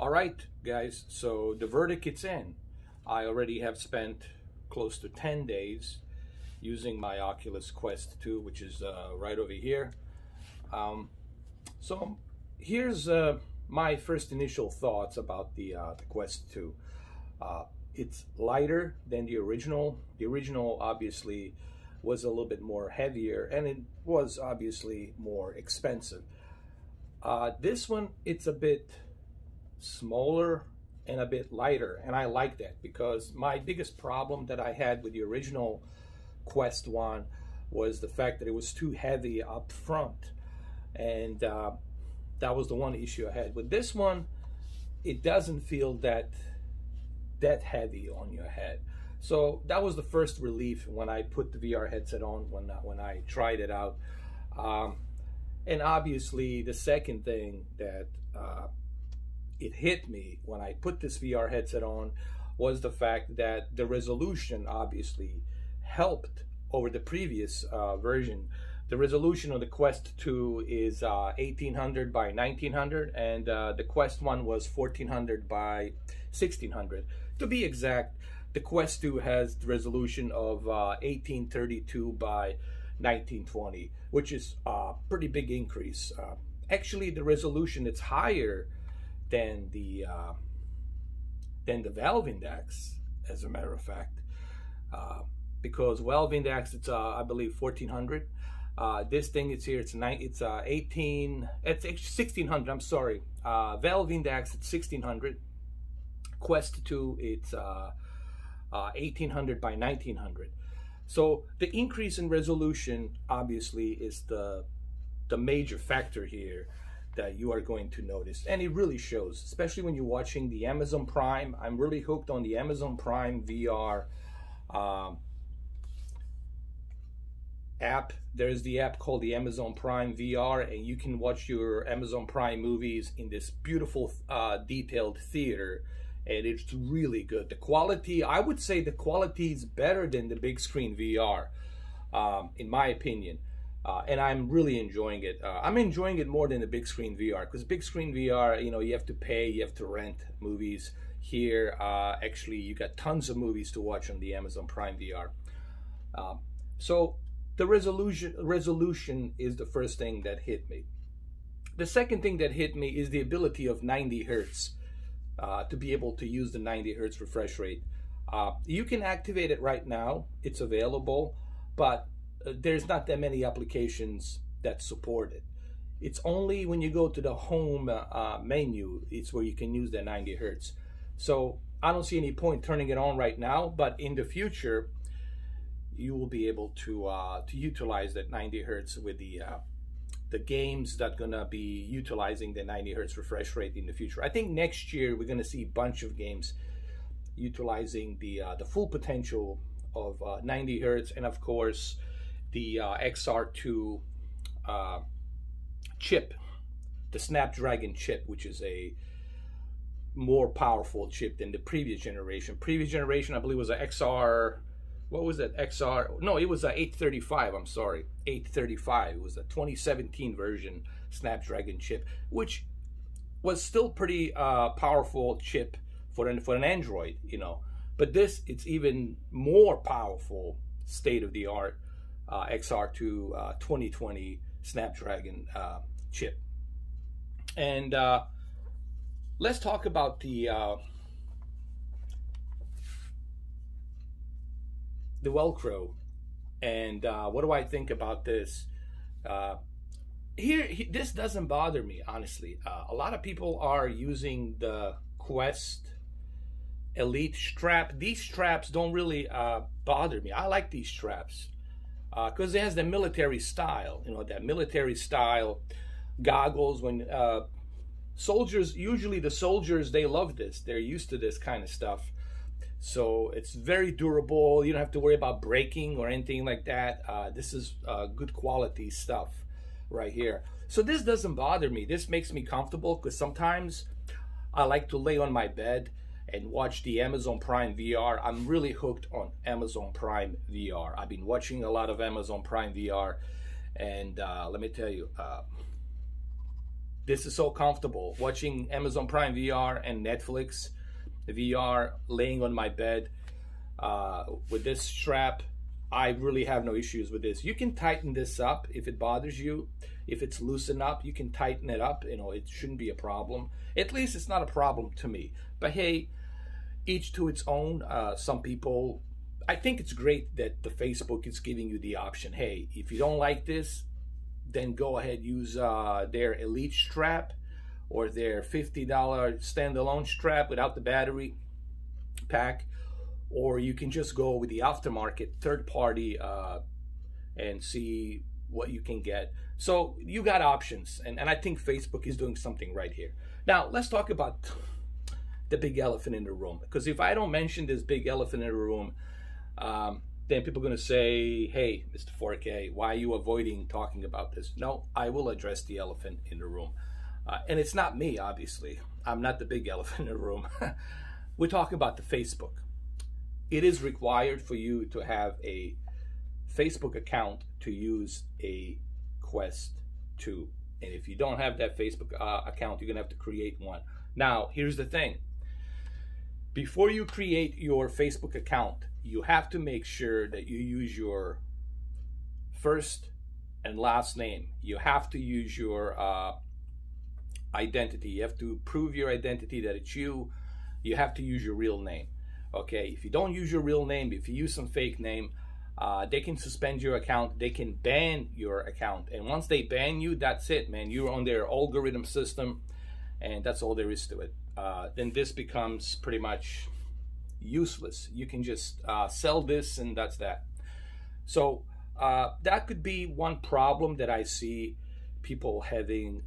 All right, guys, so the verdict is in. I already have spent close to 10 days using my Oculus Quest 2, which is right over here. So here's my first initial thoughts about the Quest 2. It's lighter than the original. The original obviously was a little bit more heavier, and it was obviously more expensive. This one, it's a bit smaller and a bit lighter, and I like that because my biggest problem that I had with the original Quest 1 was the fact that it was too heavy up front, and that was the one issue I had. With this one, it doesn't feel that heavy on your head. So that was the first relief when I put the VR headset on, when I tried it out. And obviously the second thing that it hit me when I put this VR headset on was the fact that the resolution obviously helped over the previous version. The resolution on the Quest 2 is 1800 by 1900, and the Quest 1 was 1400 by 1600. To be exact, the Quest 2 has the resolution of 1832 by 1920, which is a pretty big increase. Actually, the resolution is higher than the Valve Index, as a matter of fact, because Valve Index, it's I believe 1400. This thing is here, it's 1600. I'm sorry. Valve Index, it's 1600. Quest 2, it's 1800 by 1900. So the increase in resolution obviously is the major factor here that you are going to notice, and it really shows, especially when you're watching the Amazon Prime. I'm really hooked on the Amazon Prime VR app. There's the app called the Amazon Prime VR, and you can watch your Amazon Prime movies in this beautiful detailed theater, and it's really good. The quality, I would say the quality is better than the big screen VR, in my opinion. And I'm really enjoying it. I'm enjoying it more than the big screen VR, because big screen VR, you know, you have to pay, you have to rent movies. Here, actually, you got tons of movies to watch on the Amazon Prime VR. So the resolution is the first thing that hit me. The second thing that hit me is the ability of 90 hertz, to be able to use the 90 hertz refresh rate. You can activate it right now. It's available, but there's not that many applications that support it. It's only when you go to the home menu, it's where you can use the 90 hertz. So I don't see any point turning it on right now, but in the future, you will be able to utilize that 90 hertz with the games that gonna be utilizing the 90 hertz refresh rate in the future. I think next year we're gonna see a bunch of games utilizing the full potential of 90 hertz, and of course the XR2 chip, the Snapdragon chip, which is a more powerful chip than the previous generation. Previous generation, I believe, was a XR. What was that? XR? No, it was a 835. I'm sorry, 835. It was a 2017 version Snapdragon chip, which was still pretty powerful chip for an Android, you know. But this, it's even more powerful, state of the art XR2 2020 Snapdragon chip. And let's talk about the Velcro, and what do I think about this? This doesn't bother me, honestly. A lot of people are using the Quest Elite strap. These straps don't really bother me. I like these straps because it has the military style, you know, that military style goggles. When soldiers, usually the soldiers, they love this. They're used to this kind of stuff. So it's very durable. You don't have to worry about breaking or anything like that. This is good quality stuff right here. So this doesn't bother me. This makes me comfortable, because sometimes I like to lay on my bed and watch the Amazon Prime VR. I'm really hooked on Amazon Prime VR. I've been watching a lot of Amazon Prime VR, and let me tell you, This is so comfortable. Watching Amazon Prime VR and Netflix VR, laying on my bed with this strap, I really have no issues with this. You can tighten this up if it bothers you. If it's loosened up, you can tighten it up. You know, it shouldn't be a problem. At least it's not a problem to me. But hey, each to its own. Some people, I think it's great that the Facebook is giving you the option. Hey, if you don't like this, then go ahead, use their Elite strap or their $50 standalone strap without the battery pack. Or you can just go with the aftermarket third party and see what you can get. So you got options, and I think Facebook is doing something right here. Now let's talk about the big elephant in the room, because if I don't mention this big elephant in the room, then people are going to say, hey, Mr. 4K, why are you avoiding talking about this? No, I will address the elephant in the room. And it's not me, obviously. I'm not the big elephant in the room. We're talking about the Facebook. It is required for you to have a Facebook account to use a Quest 2. And if you don't have that Facebook account, you're going to have to create one. Now, here's the thing. Before you create your Facebook account, you have to make sure that you use your first and last name. You have to use your identity. You have to prove your identity that it's you. You have to use your real name. Okay, if you don't use your real name, if you use some fake name, they can suspend your account. They can ban your account. And once they ban you, that's it, man. You're on their algorithm system, and that's all there is to it. Then this becomes pretty much useless. You can just sell this, and that's that. So that could be one problem that I see people having.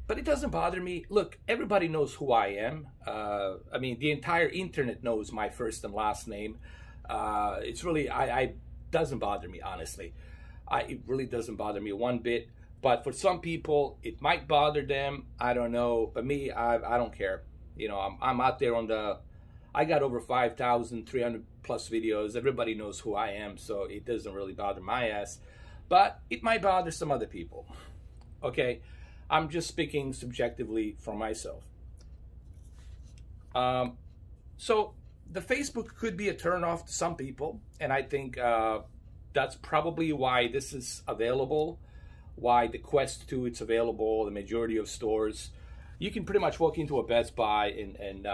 But it doesn't bother me. Look, everybody knows who I am. I mean, the entire internet knows my first and last name. It's really, I doesn't bother me, honestly. It really doesn't bother me one bit. But for some people, it might bother them. I don't know. But me, I don't care. You know, I'm out there on the, I got over 5,300 plus videos. Everybody knows who I am, so it doesn't really bother my ass. But it might bother some other people. Okay? I'm just speaking subjectively for myself. So the Facebook could be a turnoff to some people, and I think that's probably why this is available, why the Quest 2 it's available, the majority of stores. You can pretty much walk into a Best Buy and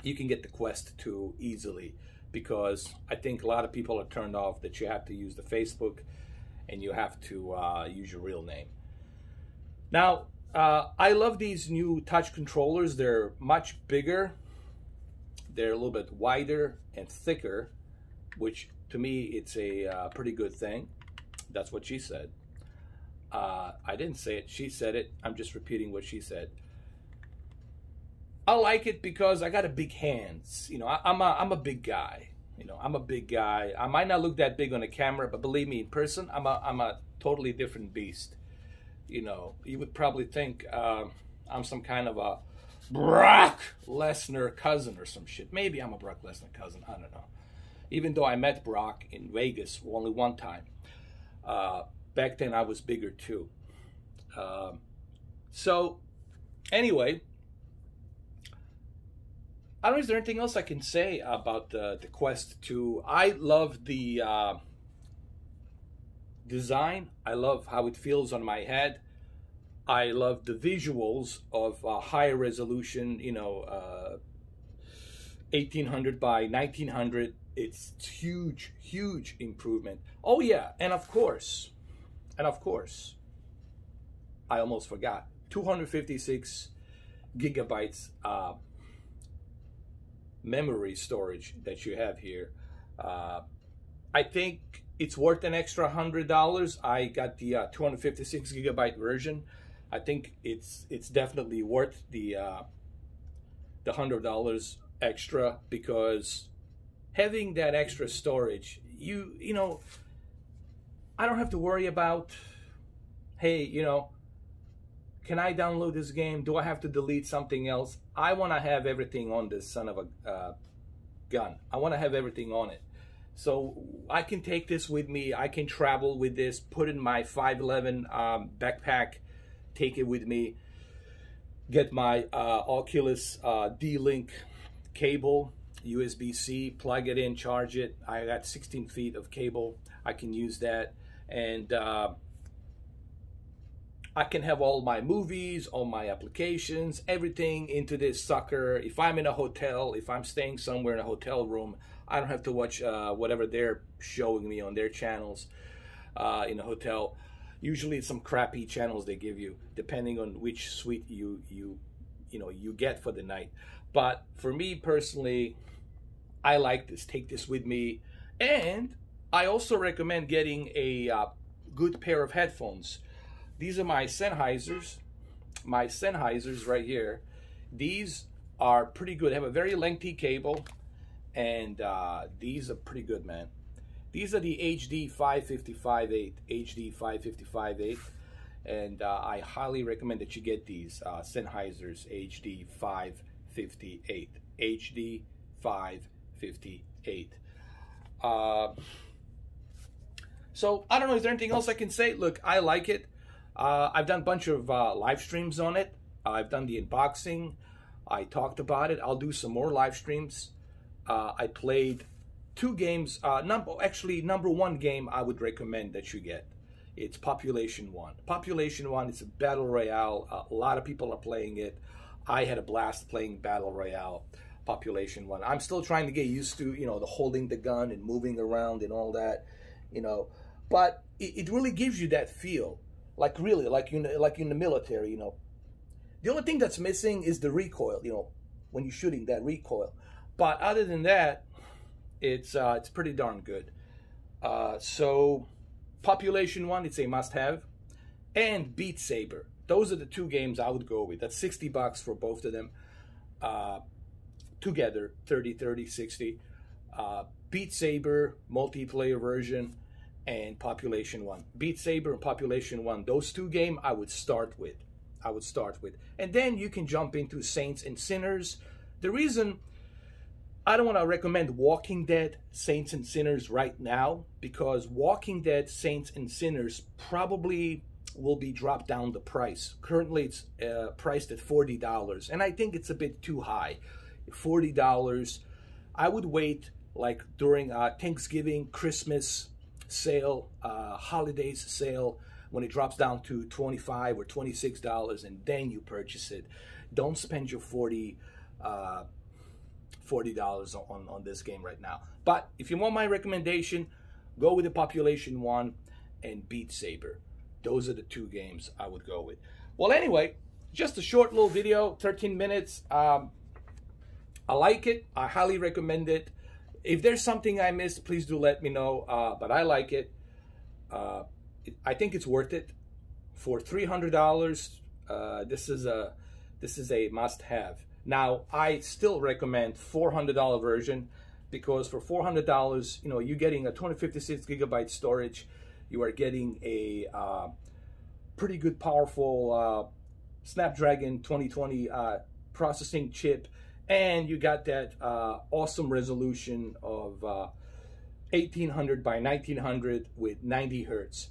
you can get the Quest 2 easily, because I think a lot of people are turned off that you have to use the Facebook and you have to use your real name. Now, I love these new touch controllers. They're much bigger. They're a little bit wider and thicker, which to me, it's a pretty good thing. That's what she said. I didn't say it. She said it. I'm just repeating what she said. I like it because I got a big hands. You know, I'm a big guy. You know, I'm a big guy. I might not look that big on the camera, but believe me, in person, I'm a totally different beast. You know, you would probably think I'm some kind of a Brock Lesnar cousin or some shit. Maybe I'm a Brock Lesnar cousin. I don't know. Even though I met Brock in Vegas only one time. Back then I was bigger too. So, anyway, I don't know, is there anything else I can say about the Quest 2? I love the design. I love how it feels on my head. I love the visuals of higher resolution, you know, 1800 by 1900. It's huge, huge improvement. Oh yeah, and of course, I almost forgot, 256 gigabytes memory storage that you have here. I think it's worth an extra $100. I got the 256 gigabyte version. I think it's definitely worth the $100 extra, because having that extra storage, you know, I don't have to worry about, hey, you know, can I download this game? Do I have to delete something else? I want to have everything on this son of a gun. I want to have everything on it. So I can take this with me. I can travel with this, put in my 511 backpack, take it with me, get my Oculus D-Link cable, USB-C, plug it in, charge it. I got 16 feet of cable. I can use that, and I can have all my movies, all my applications, everything into this sucker. If I'm in a hotel, if I'm staying somewhere in a hotel room, I don't have to watch whatever they're showing me on their channels in a hotel. Usually it's some crappy channels they give you, depending on which suite you get for the night. But for me personally, I like this. Take this with me. And I also recommend getting a good pair of headphones. These are my Sennheisers right here. These are pretty good. They have a very lengthy cable, and these are pretty good, man. These are the HD 555/8, HD 555/8, and I highly recommend that you get these Sennheisers HD 558, HD 558. So I don't know, is there anything else I can say? Look, I like it. I've done a bunch of live streams on it. I've done the unboxing. I talked about it. I'll do some more live streams. I played 2 games. Number 1 game I would recommend that you get. It's Population 1. Population 1 is a battle royale. A lot of people are playing it. I had a blast playing battle royale Population 1. I'm still trying to get used to, the holding the gun and moving around and all that, But it really gives you that feel. Like really, like in the military, The only thing that's missing is the recoil, when you're shooting, that recoil. But other than that, it's pretty darn good. So Population 1, it's a must-have. And Beat Saber. Those are the 2 games I would go with. That's $60 for both of them. Together, 30, 60. Beat Saber, multiplayer version, and Population 1. Beat Saber and Population 1, those 2 games I would start with. And then you can jump into Saints and Sinners. The reason I don't want to recommend Walking Dead, Saints and Sinners right now, because Walking Dead, Saints and Sinners probably will be dropped down the price. Currently it's priced at $40, and I think it's a bit too high. $40. I would wait like during Thanksgiving, Christmas sale, holidays sale, when it drops down to $25 or $26, and then you purchase it. Don't spend your $40 on this game right now. But if you want my recommendation, go with the Population 1 and Beat Saber. Those are the 2 games I would go with. Well, anyway, just a short little video, 13 minutes. I like it. I highly recommend it. If there's something I missed, please do let me know. But I like it. I think it's worth it. For $300, this is a must-have. Now, I still recommend $400 version, because for $400, you're getting a 256 gigabyte storage. You are getting a pretty good, powerful Snapdragon 2020 processing chip. And you got that awesome resolution of 1800 by 1900 with 90 hertz.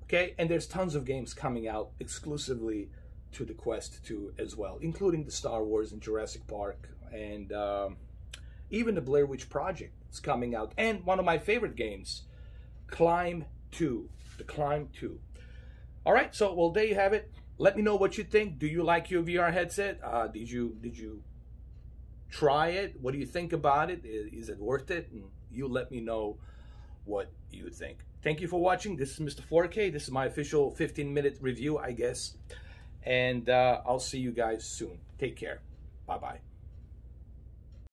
Okay, and there's tons of games coming out exclusively to the Quest 2 as well, including the Star Wars and Jurassic Park, and even the Blair Witch Project is coming out. And one of my favorite games, Climb 2, the Climb 2. All right, so well, there you have it. Let me know what you think. Do you like your VR headset? Did you try it? What do you think about it? Is it worth it? And you let me know what you think. Thank you for watching. This is Mr. 4K. This is my official 15-minute review, I guess. And I'll see you guys soon. Take care. Bye-bye.